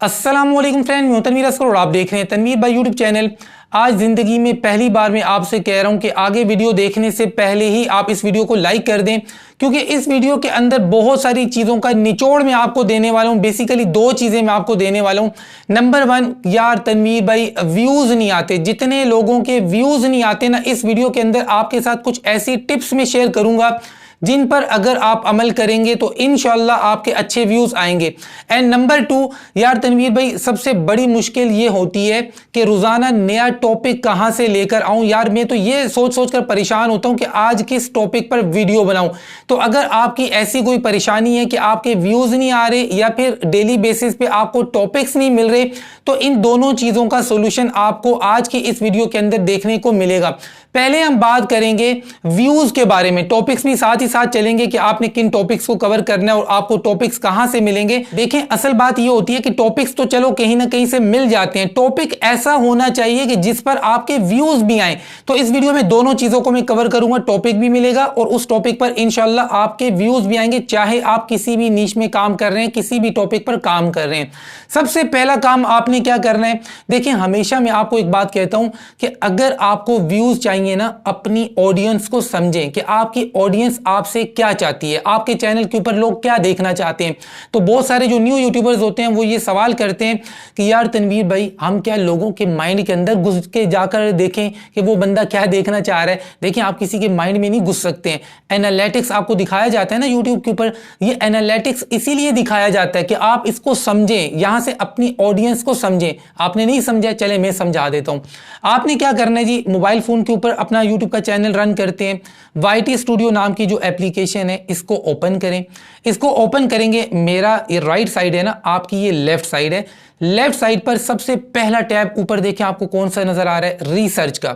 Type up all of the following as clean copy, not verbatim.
अस्सलामुअलैकुम फ्रेंड, मैं हूं तनवीर असगर और आप देख रहे हैं तनवीर भाई यूट्यूब चैनल। आज ज़िंदगी में पहली बार मैं आपसे कह रहा हूं कि आगे वीडियो देखने से पहले ही आप इस वीडियो को लाइक कर दें, क्योंकि इस वीडियो के अंदर बहुत सारी चीज़ों का निचोड़ मैं आपको देने वाला हूं। बेसिकली दो चीज़ें मैं आपको देने वाला हूं। नंबर वन, यार तनवीर भाई व्यूज़ नहीं आते, जितने लोगों के व्यूज़ नहीं आते ना, इस वीडियो के अंदर आपके साथ कुछ ऐसी टिप्स मैं शेयर करूंगा जिन पर अगर आप अमल करेंगे तो इंशाल्लाह आपके अच्छे व्यूज आएंगे। एंड नंबर टू, यार तनवीर भाई सबसे बड़ी मुश्किल ये होती है कि रोजाना नया टॉपिक कहां से लेकर आऊं। यार मैं तो ये सोच सोच कर परेशान होता हूं कि आज किस टॉपिक पर वीडियो बनाऊं। तो अगर आपकी ऐसी कोई परेशानी है कि आपके व्यूज नहीं आ रहे या फिर डेली बेसिस पे आपको टॉपिक्स नहीं मिल रहे, तो इन दोनों चीजों का सोल्यूशन आपको आज की इस वीडियो के अंदर देखने को मिलेगा। पहले हम बात करेंगे व्यूज के बारे में, टॉपिक्स भी साथ ही साथ चलेंगे कि आपने किन टॉपिक्स को कवर करना है और आपको टॉपिक्स कहां से मिलेंगे। देखें, असल बात यह होती है कि टॉपिक्स तो चलो कहीं ना कहीं से मिल जाते हैं, टॉपिक ऐसा होना चाहिए कि जिस पर आपके व्यूज भी आए। तो इस वीडियो में दोनों चीजों को मैं कवर करूंगा, टॉपिक भी मिलेगा और उस टॉपिक पर इंशाल्लाह आपके व्यूज भी आएंगे, चाहे आप किसी भी नीश में काम कर रहे हैं, किसी भी टॉपिक पर काम कर रहे हैं। सबसे पहला काम आपने क्या करना है, देखिए हमेशा मैं आपको एक बात कहता हूं कि अगर आपको व्यूज चाहिए ना, अपनी ऑडियंस को समझें कि आपकी ऑडियंस आपसे क्या चाहती है, आपके चैनल के ऊपर लोग क्या देखना चाहते हैं। तो बहुत सारे जो न्यू यूट्यूबर्स होते हैं वो ये सवाल करते हैं कि यार तनवीर भाई हम क्या लोगों के माइंड के अंदर घुस के जाकर देखें कि वो बंदा क्या देखना चाह रहा है। देखिए, आप किसी के माइंड में नहीं घुस सकते हैं। एनालिटिक्स आपको दिखाया जाता है ना यूट्यूब के ऊपर, ये एनालिटिक्स इसीलिए दिखाया जाता है कि आप इसको समझें, यहां से अपनी ऑडियंस को समझें। आपने नहीं समझा, चले मैं समझा देता हूं। आपने क्या करना है जी, मोबाइल फोन के ऊपर अपना यूट्यूब का चैनल रन करते हैं, YT स्टूडियो नाम की जो एप्लीकेशन है इसको ओपन करें। इसको ओपन करेंगे, मेरा ये राइट साइड है ना, आपकी ये लेफ्ट साइड है। लेफ्ट साइड पर सबसे पहला टैब ऊपर देखें आपको कौन सा नजर आ रहा है, रिसर्च का।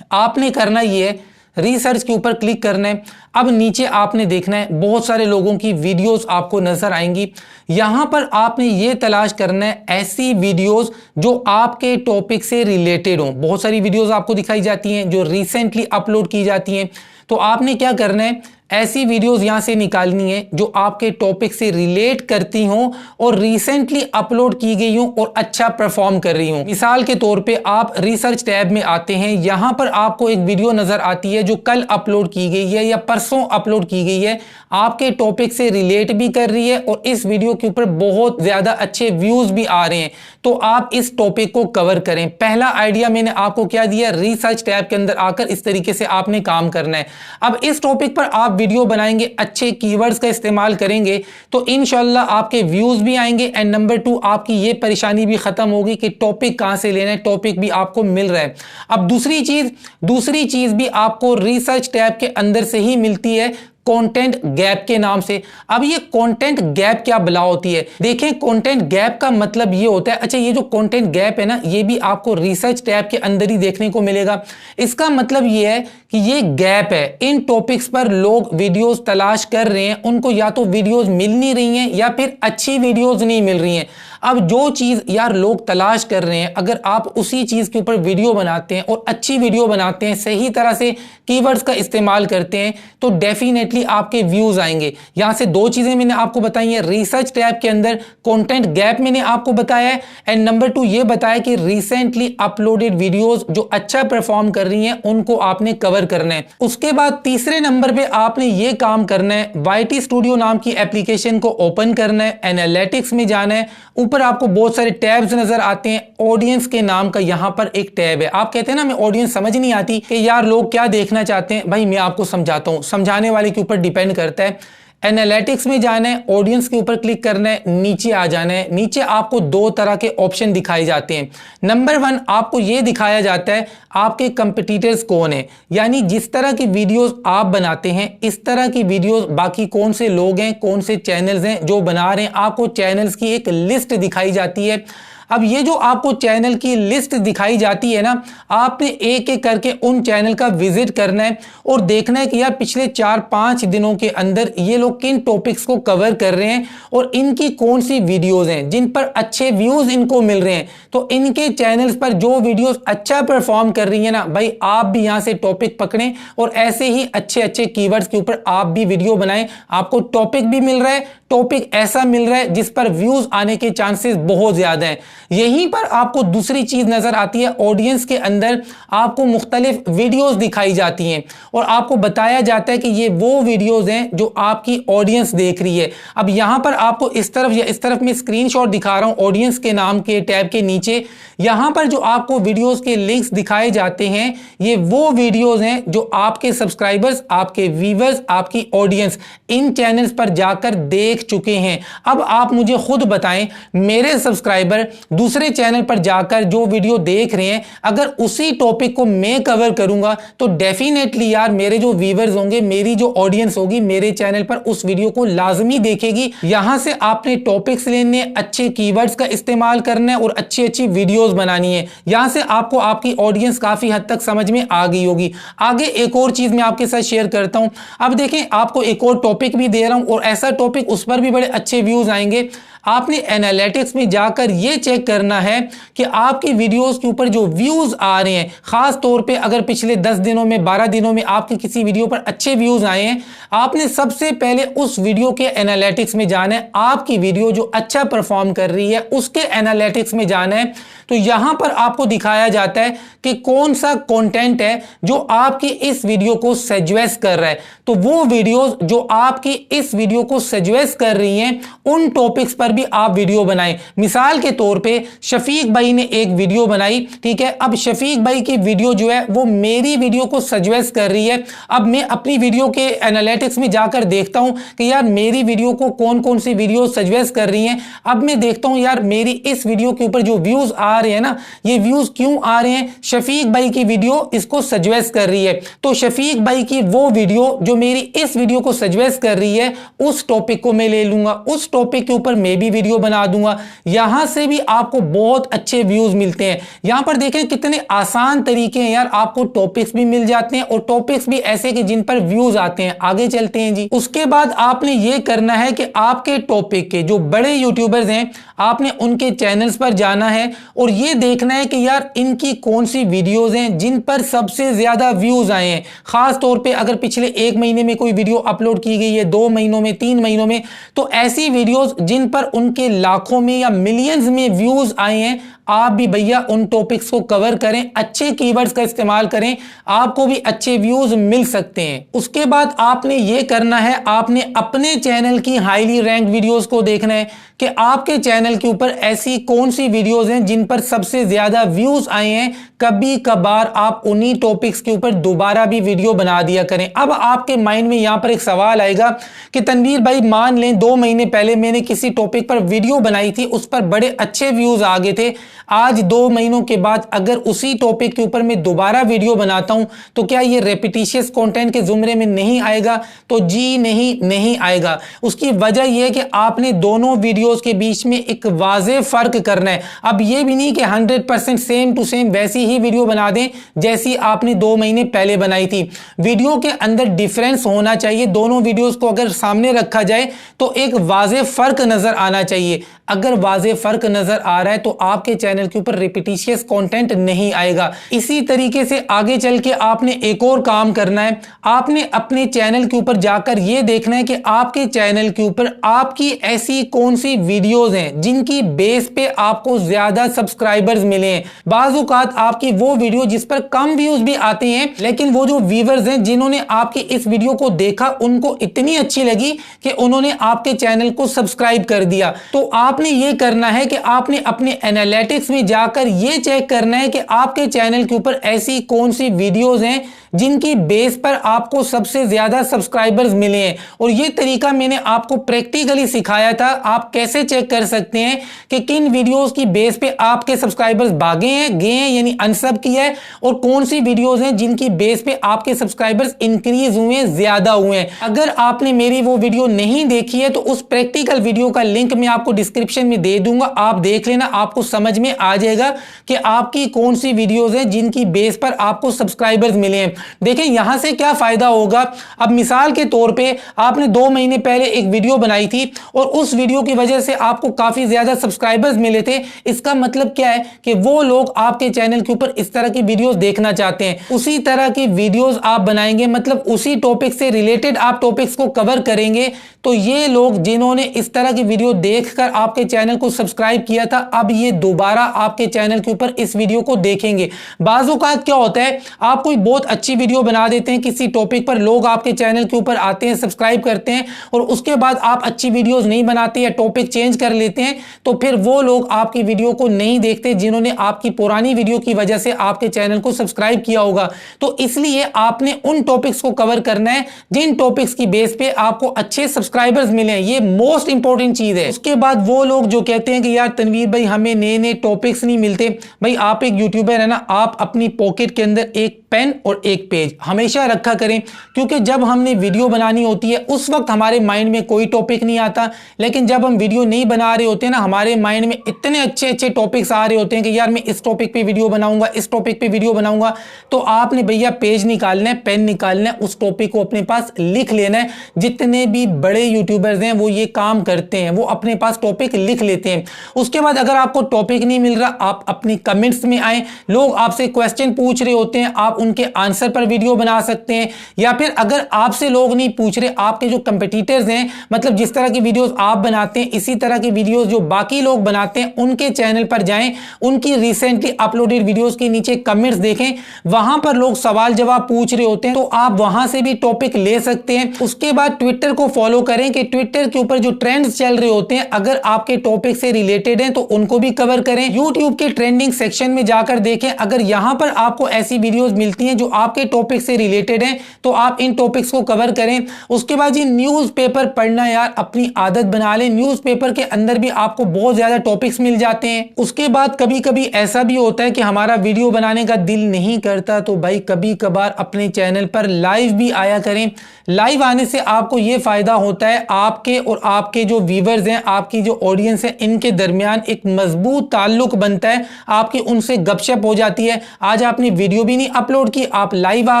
आपने करना ये है, रिसर्च के ऊपर क्लिक करना है। अब नीचे आपने देखना है बहुत सारे लोगों की वीडियोस आपको नजर आएंगी। यहां पर आपने ये तलाश करना है ऐसी वीडियोस जो आपके टॉपिक से रिलेटेड हो। बहुत सारी वीडियोस आपको दिखाई जाती हैं जो रिसेंटली अपलोड की जाती हैं। तो आपने क्या करना है, ऐसी वीडियोस यहां से निकालनी है जो आपके टॉपिक से रिलेट करती हों और रिसेंटली अपलोड की गई हों और अच्छा परफॉर्म कर रही हों। मिसाल के तौर पे आप रिसर्च टैब में आते हैं, यहां पर आपको एक वीडियो नजर आती है जो कल अपलोड की गई है या परसों अपलोड की गई है, आपके टॉपिक से रिलेट भी कर रही है और इस वीडियो के ऊपर बहुत ज्यादा अच्छे व्यूज भी आ रहे हैं। तो आप इस टॉपिक को कवर करें। पहला आइडिया मैंने आपको क्या दिया, रिसर्च टैब के अंदर आकर इस तरीके से आपने काम करना है। अब इस टॉपिक पर आप वीडियो बनाएंगे, अच्छे कीवर्ड्स का इस्तेमाल करेंगे तो इंशाल्लाह आपके व्यूज भी आएंगे। एंड नंबर टू, आपकी ये परेशानी भी खत्म होगी कि टॉपिक कहां से लेना है, टॉपिक भी आपको मिल रहा है। अब दूसरी चीज भी आपको रिसर्च टैब के अंदर से ही मिलती है, कंटेंट गैप के नाम से। अब ये कंटेंट गैप क्या बला होती है, देखें कंटेंट गैप का मतलब ये होता है, अच्छा ये जो कंटेंट गैप है ना, ये भी आपको रिसर्च टैब के अंदर ही देखने को मिलेगा। इसका मतलब ये है कि ये गैप है, इन टॉपिक्स पर लोग वीडियोस तलाश कर रहे हैं, उनको या तो वीडियोस मिल नहीं रही हैं या फिर अच्छी वीडियोस नहीं मिल रही हैं। अब जो चीज यार लोग तलाश कर रहे हैं, अगर आप उसी चीज के ऊपर वीडियो बनाते हैं और अच्छी वीडियो बनाते हैं, सही तरह से कीवर्ड्स का इस्तेमाल करते हैं, तो डेफिनेटली आपके व्यूज आएंगे। यहां से दो चीजें मैंने आपको बताई हैं, रिसर्च टैब के अंदर कंटेंट गैप मैंने आपको बताया है, एंड नंबर टू ये बताया कि रिसेंटली अपलोडेड वीडियोस जो अच्छा परफॉर्म कर रही हैं उनको आपने कवर करना है। उसके बाद तीसरे नंबर पे आपने ये काम करना है, YT स्टूडियो नाम की एप्लीकेशन को ओपन करना है, एनालिटिक्स में जाना है। ऊपर आपको बहुत सारे टैब्स नजर आते हैं, ऑडियंस के नाम का यहां पर एक टैब है। आप कहते हैं ना, मैं ऑडियंस समझ नहीं आती कि यार लोग क्या देखना चाहते हैं। भाई मैं आपको समझाता हूं, समझाने वाले के ऊपर डिपेंड करता है। एनालिटिक्स में जाना है, ऑडियंस के ऊपर क्लिक करना है, नीचे आ जाना है। नीचे आपको दो तरह के ऑप्शन दिखाए जाते हैं। नंबर वन, आपको यह दिखाया जाता है आपके कंपटीटर्स कौन है, यानी जिस तरह की वीडियोस आप बनाते हैं इस तरह की वीडियोस बाकी कौन से लोग हैं, कौन से चैनल्स हैं जो बना रहे हैं। आपको चैनल्स की एक लिस्ट दिखाई जाती है। अब ये जो आपको चैनल की लिस्ट दिखाई जाती है ना, आपने एक एक करके उन चैनल का विजिट करना है और देखना है कि यार पिछले 4-5 दिनों के अंदर ये लोग किन टॉपिक्स को कवर कर रहे हैं और इनकी कौन सी वीडियोस हैं जिन पर अच्छे व्यूज इनको मिल रहे हैं। तो इनके चैनल्स पर जो वीडियोस अच्छा परफॉर्म कर रही है ना, भाई आप भी यहां से टॉपिक पकड़ें और ऐसे ही अच्छे अच्छे कीवर्ड्स के ऊपर आप भी वीडियो बनाएं। आपको टॉपिक भी मिल रहा है, टॉपिक ऐसा मिल रहा है जिस पर व्यूज आने के चांसेस बहुत ज्यादा हैं। यहीं पर आपको दूसरी चीज नजर आती है, ऑडियंस के अंदर आपको मुख्तलिफ वीडियोस दिखाई जाती हैं और आपको बताया जाता है कि ये वो वीडियोस हैं जो आपकी ऑडियंस देख रही है। अब यहां पर आपको इस तरफ या इस तरफ में स्क्रीनशॉट दिखा रहा हूं ऑडियंस के नाम के टैब के नीचे, यहां पर जो आपको वीडियोस के लिंक्स दिखाए जाते हैं ये वो वीडियोस हैं जो आपके सब्सक्राइबर्स, आपके व्यूअर्स, आपकी ऑडियंस इन चैनल्स पर जाकर देख चुके हैं। अब आप मुझे खुद बताएं, मेरे सब्सक्राइबर दूसरे चैनल पर जाकर जो वीडियो देख रहे हैं, अगर उसी टॉपिक को मैं कवर करूंगा तो डेफिनेटली यार मेरे जो व्यूअर्स होंगे, मेरी जो ऑडियंस होगी मेरे चैनल पर उस वीडियो को लाजमी देखेगी। यहां से आपने टॉपिक्स लेने, अच्छे कीवर्ड्स का इस्तेमाल करना है और अच्छी अच्छी वीडियोस बनानी है। यहां से आपको आपकी ऑडियंस काफी हद तक समझ में आ गई होगी। आगे एक और चीज मैं आपके साथ शेयर करता हूं। अब देखें, आपको एक और टॉपिक भी दे रहा हूं और ऐसा टॉपिक उस पर भी बड़े अच्छे व्यूज आएंगे। आपने एनालिटिक्स में जाकर यह चेक करना है कि आपकी वीडियोस के ऊपर जो व्यूज आ रहे हैं, खास तौर पे अगर पिछले 10 दिनों में, 12 दिनों में आपकी किसी वीडियो पर अच्छे व्यूज आए हैं, आपने सबसे पहले उस वीडियो के एनालिटिक्स में जाना है। आपकी वीडियो जो अच्छा परफॉर्म कर रही है उसके एनालिटिक्स में जाना है। तो यहां पर आपको दिखाया जाता है कि कौन सा कंटेंट है जो आपकी इस वीडियो को सजेस्ट कर रहा है। तो वो वीडियोस जो आपकी इस वीडियो को सजेस्ट कर रही हैं उन टॉपिक्स पर भी आप वीडियो बनाएं। मिसाल के तौर पे शफीक भाई ने एक वीडियो बनाई, ठीक है। अब शफीक भाई की वीडियो जो है वो मेरी वीडियो को सजेस्ट कर रही है। अब मैं अपनी वीडियो के एनालिटिक्स में जाकर देखता हूं कि यार मेरी वीडियो को कौन कौन सी वीडियो सजेस्ट कर रही हैं। अब मैं देखता हूं यार मेरी इस वीडियो के ऊपर जो व्यूज आ रहे हैं ना, ये व्यूज क्यों आ रहे हैं? शफीक भाई की वीडियो इसको सजेस्ट कर रही है। तो शफीक भाई की वो वीडियो जो मेरी इस वीडियो को सजेस्ट कर रही है, उस टॉपिक को मैं ले लूंगा, उस टॉपिक के ऊपर मैं भी वीडियो बना दूंगा। यहां से भी आपको बहुत अच्छे व्यूज मिलते हैं। यहां पर देखें कितने आसान तरीके हैं यार, आपको टॉपिक्स भी मिल जाते हैं और टॉपिक्स भी ऐसे कि जिन पर व्यूज आते हैं। आगे चलते हैं जी। उसके बाद आपने यह करना है कि आपके टॉपिक के जो बड़े यूट्यूबर्स हैं, आपने उनके चैनल्स पर जाना है और यह देखना है कि यार इनकी कौन सी वीडियोस हैं जिन पर सबसे ज्यादा व्यूज आए हैं। खास तौर पे अगर पिछले 1 महीने में कोई वीडियो अपलोड की गई है, 2 महीनों में, 3 महीनों में, तो ऐसी वीडियोस जिन पर उनके लाखों में या मिलियंस में व्यूज आए हैं, आप भी भैया उन टॉपिक्स को कवर करें, अच्छे कीवर्ड्स का इस्तेमाल करें, आपको भी अच्छे व्यूज मिल सकते हैं। उसके बाद आपने ये करना है, आपने अपने चैनल की हाईली रैंक वीडियोस को देखना है कि आपके चैनल के ऊपर ऐसी कौन सी वीडियोस हैं जिन पर सबसे ज्यादा व्यूज आए हैं। कभी कभार आप उन्हीं टॉपिक्स के ऊपर दोबारा भी वीडियो बना दिया करें। अब आपके माइंड में यहां पर एक सवाल आएगा कि तनवीर भाई, मान लें 2 महीने पहले मैंने किसी टॉपिक पर वीडियो बनाई थी, उस पर बड़े अच्छे व्यूज आ गए थे, आज 2 महीनों के बाद अगर उसी टॉपिक के ऊपर मैं दोबारा वीडियो बनाता हूं तो क्या ये रेपिटिशियस कंटेंट के जुमरे में नहीं आएगा? तो जी नहीं आएगा। उसकी वजह यह है कि आपने दोनों वीडियोस के बीच में एक वाज़ेह फर्क करना है। अब यह भी नहीं कि 100% सेम टू सेम वैसी ही वीडियो बना दें जैसी आपने 2 महीने पहले बनाई थी। वीडियो के अंदर डिफरेंस होना चाहिए। दोनों वीडियोस को अगर सामने रखा जाए तो एक वाज़ेह फर्क नजर आना चाहिए। अगर वाज़ेह फर्क नजर आ रहा है तो आपके चैनल के ऊपर रिपीटिशियस कंटेंट नहीं आएगा। इसी तरीके से आगे चल के आपने एक और काम करना है। आपने अपने चैनल के ऊपर जाकर यह देखना है कि आपके चैनल के ऊपर आपकी ऐसी कौन सी वीडियोस हैं जिनकी बेस पे आपको ज्यादा सब्सक्राइबर्स मिले हैं। बाज़ औक़ात आपकी वो वीडियो जिस पर कम व्यूज भी आते हैं, लेकिन वो जो व्यूअर्स हैं जिन्होंने आपकी इस वीडियो को देखा उनको इतनी अच्छी लगी कि उन्होंने आपके चैनल को सब्सक्राइब कर दिया। तो आपने ये करना है कि आपने अपने एनालिटिक्स में जाकर ये चेक करना है कि आपके चैनल के ऊपर ऐसी कौन सी वीडियोस हैं जिनकी बेस पर आपको सबसे ज्यादा सब्सक्राइबर्स मिले हैं। और ये तरीका मैंने आपको प्रैक्टिकली सिखाया था। आप कैसे चेक कर सकते हैं कि किन वीडियोस की बेस पे आपके सब्सक्राइबर्स भागे हैं, गए हैं, यानी अनसब किया है, और कौन सी वीडियोस हैं जिनकी बेस पे आपके सब्सक्राइबर्स इंक्रीज हुए हैं, ज्यादा हुए हैं। अगर आपने मेरी वो वीडियो नहीं देखी है तो उस प्रैक्टिकल वीडियो का लिंक मैं आपको डिस्क्रिप्शन में दे दूंगा, आप देख लेना, आपको समझ में आ जाएगा कि आपकी कौन सी वीडियोस हैं जिनकी बेस पर आपको सब्सक्राइबर्स मिले हैं। देखें यहां से क्या फायदा होगा। अब मिसाल के तौर पे आपने 2 महीने पहले एक वीडियो बनाई थी और उस वीडियो की वजह से आपको काफी ज्यादा सब्सक्राइबर्स मिले थे। इसका मतलब क्या है कि वो लोग आपके चैनल के ऊपर इस तरह की वीडियोस देखना चाहते हैं। उसी तरह की वीडियोस आप बनाएंगे, मतलब उसी टॉपिक से रिलेटेड आप टॉपिक्स को कवर करेंगे, तो ये लोग जिन्होंने इस तरह की वीडियो देखकर आपके चैनल को सब्सक्राइब किया था, अब ये दोबारा आपके चैनल के ऊपर इस वीडियो को देखेंगे। बाज़ औक़ात क्या होता है, आप कोई बहुत अच्छी वीडियो बना देते हैं किसी टॉपिक पर, लोग आपके चैनल के ऊपर आते हैं, सब्सक्राइब करते हैं, और उसके बाद आप अच्छी वीडियोस नहीं बनाते या टॉपिक चेंज कर लेते हैं, तो फिर वो लोग आपकी वीडियो को नहीं देखते जिन्होंने आपकी पुरानी वीडियो की वजह से आपके चैनल को सब्सक्राइब किया होगा। तो इसलिए आपने उन टॉपिक्स को कवर करना है जिन टॉपिक्स की बेस पे आपको अच्छे सब्सक्राइबर्स मिले। ये मोस्ट इंपॉर्टेंट चीज है। उसके बाद वो लोग जो कहते हैं कि यार तनवीर भाई हमें नए नए टॉपिक्स नहीं मिलते, भाई आप एक यूट्यूबर है ना, आप अपनी पॉकेट के अंदर एक पेन और एक पेज हमेशा रखा करें, क्योंकि जब हमने वीडियो बनानी होती है उस वक्त हमारे माइंड में कोई टॉपिक नहीं आता, लेकिन जब हम वीडियो नहीं बना रहे होते हैं ना, हमारे माइंड में इतने अच्छे अच्छे टॉपिक्स आ रहे होते हैं कि यार मैं इस टॉपिक पे वीडियो बनाऊंगा, इस टॉपिक पे वीडियो बनाऊंगा। तो आपने भैया पेज निकालना है, पेन निकालना है, उस टॉपिक को अपने पास लिख लेना है। जितने भी बड़े यूट्यूबर्स हैं वो ये काम करते हैं, वो अपने पास टॉपिक लिख लेते हैं। उसके बाद अगर आपको टॉपिक नहीं मिल रहा, आप अपनी कमेंट्स में आए, लोग आपसे क्वेश्चन पूछ रहे होते हैं, आप उनके आंसर पर वीडियो बना सकते हैं। या फिर अगर आपसे लोग नहीं पूछ रहे, आपके जो कंपटीटर्स हैं, मतलब जिस तरह की वीडियोस आप बनाते हैं इसी तरह की वीडियोस जो बाकी लोग बनाते हैं, उनके चैनल पर जाएं, उनकी रिसेंटली अपलोडेड वीडियोस के नीचे कमेंट्स देखें, वहां पर लोग सवाल जवाब पूछ रहे होते हैं, तो आप वहां से भी टॉपिक ले सकते हैं। उसके बाद ट्विटर को फॉलो करें कि ट्विटर के ऊपर जो ट्रेंड्स चल रहे होते हैं, अगर आपके टॉपिक से रिलेटेड हैं तो उनको भी कवर करें। यूट्यूब के ट्रेंडिंग सेक्शन में जाकर देखें, अगर यहां पर आपको ऐसी वीडियोस मिलती हैं जो आपके टॉपिक से रिलेटेड हैं, तो आप इन टॉपिक्स को कवर करें। उसके बाद ये न्यूज़पेपर पढ़ना यार अपनी आदत बना लें, न्यूज़पेपर के अंदर भी आपको बहुत ज्यादा टॉपिक्स मिल जाते हैं। उसके बाद कभी कभी ऐसा भी होता है कि हमारा वीडियो बनाने का दिल नहीं करता, तो भाई कभी कभार अपने चैनल पर लाइव भी आया करें। लाइव आने से आपको यह फायदा होता है, आपके और आपके जो व्यूअर्स हैं, आपकी जो ऑडियंस है, इनके दरमियान एक मजबूत ताल्लुक बनता है, आपकी उनसे गपशप हो जाती है। आज आपने वीडियो भी नहीं अपलोड की, आप लाइव आ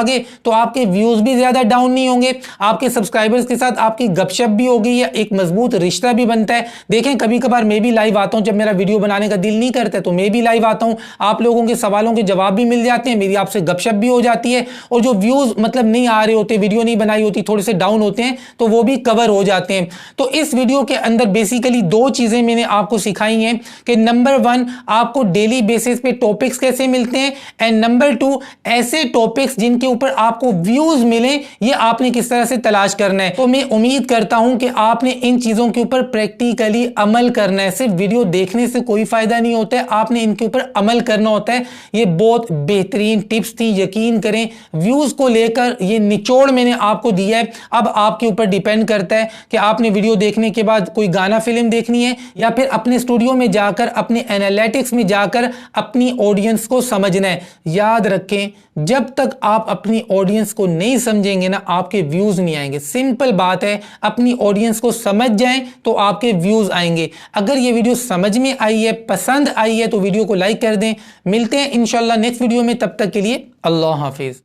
गए, तो आपके व्यूज भी ज्यादा डाउन नहीं होंगे, आपके सब्सक्राइबर्स के साथ आपकी गपशप भी हो गई है, एक मजबूत रिश्ता भी बनता है। देखें कभी कभार मैं भी लाइव आता हूं, जब मेरा वीडियो बनाने का दिल नहीं करता तो मैं भी लाइव आता हूं, आप लोगों के सवालों के जवाब भी मिल जाते हैं, मेरी आपसे गपशप भी हो जाती है, और जो व्यूज मतलब नहीं आ रहे होते, वीडियो नहीं बनाई होती, थोड़े से डाउन होते हैं, तो वो भी कवर हो जाते हैं। तो इस वीडियो के अंदर बेसिकली 2 चीजें मैंने आपको सिखाई हैं कि नंबर 1 आपको डेली बेसिस पे टॉपिक्स कैसे मिलते हैं, एंड नंबर 2 ऐसे टॉपिक्स जिनके ऊपर आपको व्यूज मिले, ये आपने किस तरह से तलाश करना है। तो मैं उम्मीद करता हूं कि आपने इन चीजों के ऊपर प्रैक्टिकली अमल करना है। सिर्फ वीडियो देखने से कोई फायदा नहीं होता है, आपने इनके ऊपर अमल करना होता है। ये बहुत बेहतरीन टिप्स थी, यकीन करें व्यूज को लेकर ये निचोड़ मैंने आपको दिया है। अब आपके ऊपर डिपेंड करता है कि आपने वीडियो देखने के बाद कोई गाना फिल्म देखनी है, या फिर अपने स्टूडियो में जाकर अपने एनालिटिक्स में जाकर अपनी ऑडियंस को समझना है। याद रखें, जब तक आप अपनी ऑडियंस को नहीं समझेंगे ना, आपके व्यूज नहीं आएंगे। सिंपल बात है, अपनी ऑडियंस को समझ जाएं तो आपके व्यूज आएंगे। अगर ये वीडियो समझ में आई है, पसंद आई है, तो वीडियो को लाइक कर दें। मिलते हैं इंशाल्लाह नेक्स्ट वीडियो में, तब तक के लिए अल्लाह हाफिज।